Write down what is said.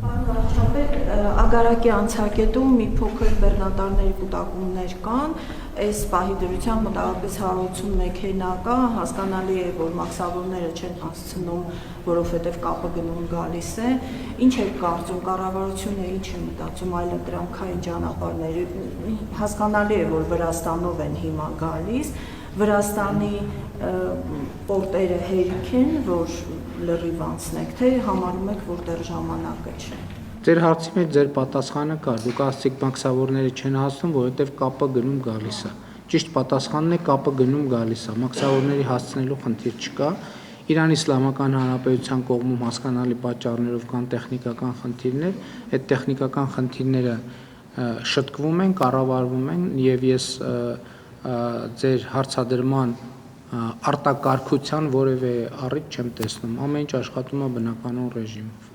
Պարոն վարչապետ, Ագարակի անցակետում մի փոքր բեռնատարների կուտակումներ կան, այս պահի դրությամբ մոտավորապես 180 մեքենա կա, հասկանալի է, որ մաքսավորները չեն հասցնում, որովհետև կապը գնում գալիս է, ինչ է կարծում, կառավարությունը ինչ է մտածում այլընտրանքային ճանապարհների, հասկանալի է, որ Վրաստանով են հիմա գալիս, Վրաստանի պորտերը հերիք են, որ լրիվ անցնեք, թե համարում եք, որ դեռ ժամանակը չէ։ Ձեր հարցի մեջ ձեր պատասխանը կար, դուք ասացիք մաքսավորները չեն հասնում, որովհետև կապը գնում գալիս է։ Ճիշտ պատասխանն է կապը գնում գալիս է, մաքսավորների հասցնելու խնդիր չկա։ Իրանի Իսլամական Հանրապետության կողմում հասկանալի պատճառներով կան տեխնիկական խնդիրներ, այդ տեխնիկական խնդիրները շտկվում են, կառավարվում են եւ ես ձեր հարցադրման արտակարգության որևէ առիթ չեմ տեսնում, ամեն ինչ աշխատում է բնականոն ռեժիմով։